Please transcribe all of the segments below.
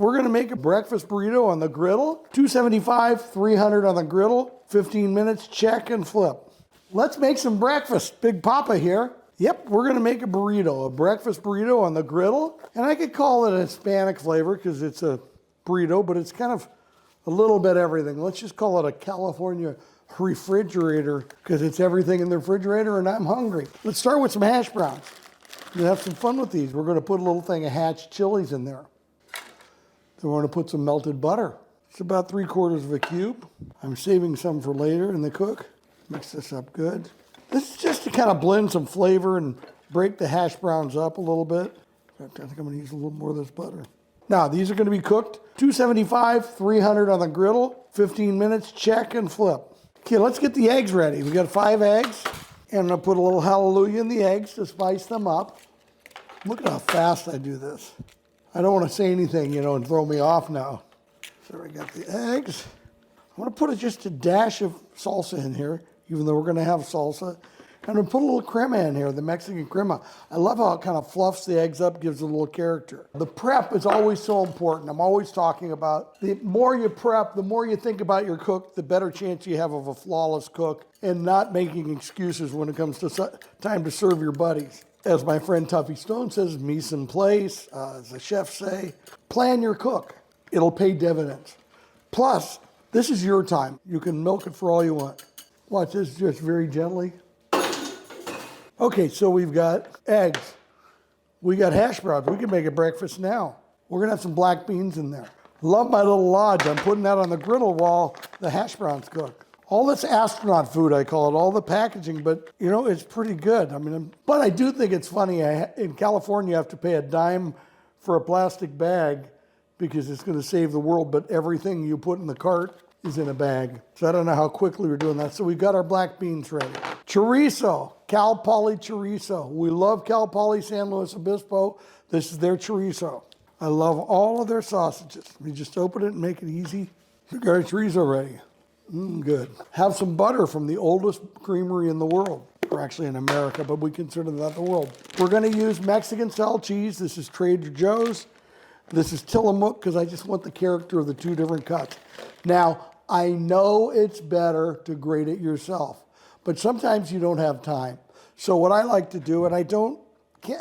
We're gonna make a breakfast burrito on the griddle. 275, 300 on the griddle, 15 minutes, check and flip. Let's make some breakfast. Big Poppa here. Yep, we're gonna make a burrito, a breakfast burrito on the griddle. And I could call it a Hispanic flavor because it's a burrito, but it's kind of a little bit everything. Let's just call it a California refrigerator because it's everything in the refrigerator and I'm hungry. Let's start with some hash browns. We'll have some fun with these. We're gonna put a little thing of hatch chilies in there. Then we're gonna put some melted butter. It's about 3/4 of a cube. I'm saving some for later in the cook. Mix this up good. This is just to kind of blend some flavor and break the hash browns up a little bit. I think I'm gonna use a little more of this butter. Now, these are gonna be cooked 275, 300 on the griddle, 15 minutes, check and flip. Okay, let's get the eggs ready. We got 5 eggs, and I'm gonna put a little Jallelujah in the eggs to spice them up. Look at how fast I do this. I don't wanna say anything, and throw me off now. So I got the eggs. I'm gonna put just a dash of salsa in here, even though we're gonna have salsa. I'm gonna put a little crema in here, the Mexican crema. I love how it kind of fluffs the eggs up, gives it a little character. The prep is always so important. I'm always talking about the more you prep, the more you think about your cook, the better chance you have of a flawless cook and not making excuses when it comes to time to serve your buddies. As my friend Tuffy Stone says, mise en place, as the chefs say, plan your cook. It'll pay dividends. Plus, this is your time. You can milk it for all you want. Watch this just very gently. Okay, so we've got eggs. We got hash browns. We can make a breakfast now. We're gonna have some black beans in there. Love my little lodge. I'm putting that on the griddle while the hash browns cook. All this astronaut food, I call it, all the packaging, but it's pretty good. But I do think it's funny. In California, you have to pay a dime for a plastic bag because it's gonna save the world, but everything you put in the cart is in a bag. So I don't know how quickly we're doing that. So we've got our black beans ready. Chorizo, Cal Poly chorizo. We love Cal Poly San Luis Obispo. This is their chorizo. I love all of their sausages. We just open it and make it easy. We got our chorizo ready. Good. Have some butter from the oldest creamery in the world. We're actually in America, but we consider that the world. We're gonna use Mexican style cheese. This is Trader Joe's. This is Tillamook because I just want the character of the 2 different cuts. Now, I know it's better to grate it yourself, but sometimes you don't have time. So what I like to do, and I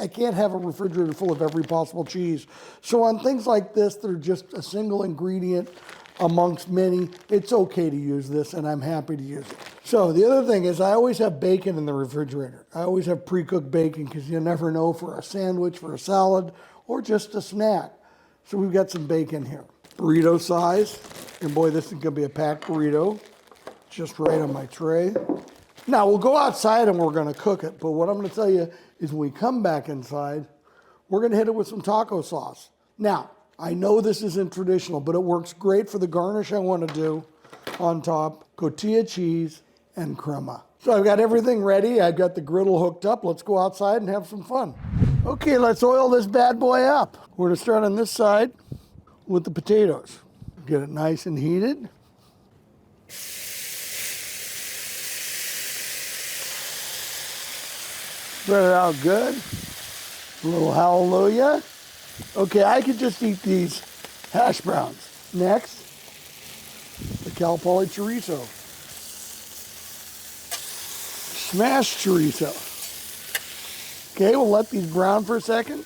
can't have a refrigerator full of every possible cheese. So on things like this, that are just a single ingredient amongst many, it's okay to use this, and I'm happy to use it. So the other thing is I always have bacon in the refrigerator. I always have pre-cooked bacon because you never know for a sandwich, for a salad, or just a snack. So we've got some bacon here. Burrito size, and boy, this is gonna be a packed burrito, just right on my tray. Now we'll go outside and we're gonna cook it, but what I'm gonna tell you is when we come back inside, we're gonna hit it with some taco sauce. Now, I know this isn't traditional, but it works great for the garnish I wanna do on top, cotija cheese and crema. So I've got everything ready. I've got the griddle hooked up. Let's go outside and have some fun. Okay, let's oil this bad boy up. We're gonna start on this side with the potatoes. Get it nice and heated. Spread it out good. A little Jallelujah. Okay, I could just eat these hash browns. Next, the Cal Poly chorizo. Smashed chorizo. Okay, we'll let these brown for a second.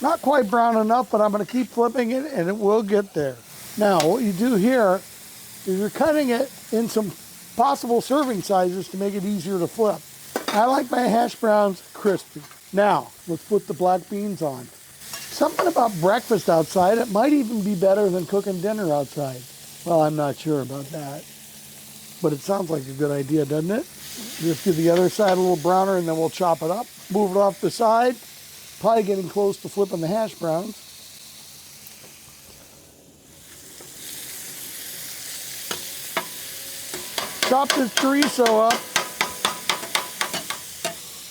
Not quite brown enough, but I'm gonna keep flipping it and it will get there. Now, what you do here is you're cutting it in some possible serving sizes to make it easier to flip. I like my hash browns crispy. Now, let's put the black beans on. Something about breakfast outside, it might even be better than cooking dinner outside. Well, I'm not sure about that, but it sounds like a good idea, doesn't it? Just give the other side a little browner and then we'll chop it up. Move it off the side. Probably getting close to flipping the hash browns. Chop this chorizo up.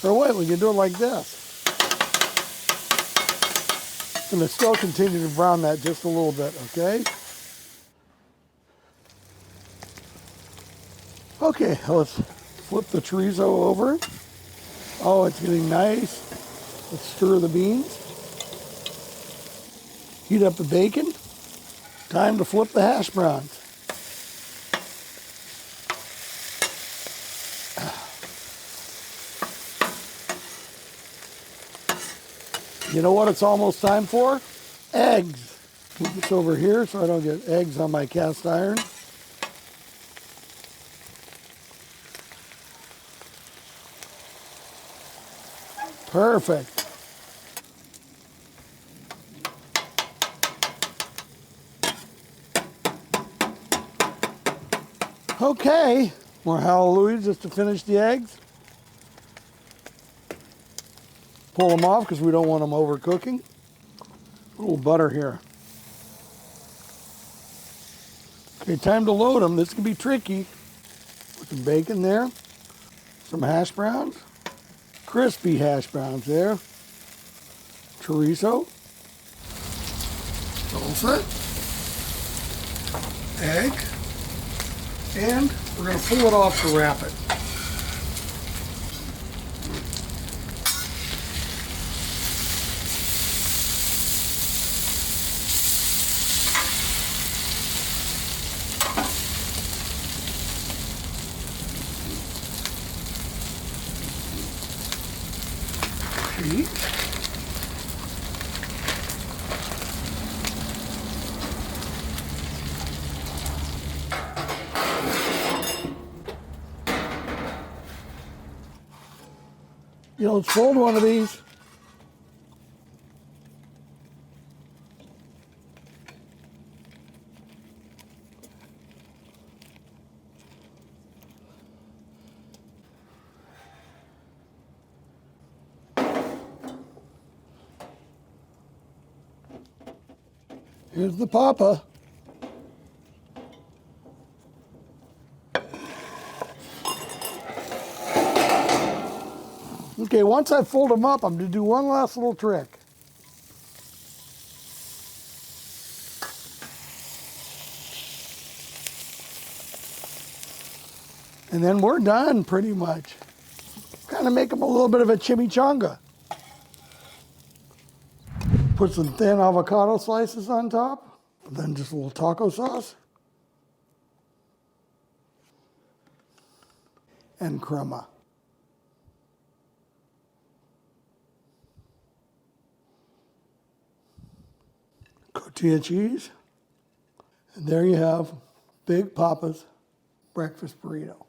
Or wait, we can do it like this. I'm gonna still continue to brown that just a little bit, okay? Okay, let's Flip the chorizo over. Oh, it's getting nice. Let's stir the beans. Heat up the bacon. Time to flip the hash browns. You know what it's almost time for? Eggs. Move this over here so I don't get eggs on my cast iron. Perfect. Okay, more hallelujah just to finish the eggs. Pull them off because we don't want them overcooking. A little butter here. Okay, time to load them. This can be tricky. Put some bacon there. Some hash browns. Crispy hash browns there. Chorizo. Salsa. Egg. And we're going to pull it off to wrap it. Heat. You know, let's fold one of these. Here's the Poppa. Okay, once I fold them up, I'm going to do one last little trick. And then we're done pretty much. Kind of make them a little bit of a chimichanga. Put some thin avocado slices on top, then just a little taco sauce. And crema. Cotija cheese. And there you have Big Poppa's breakfast burrito.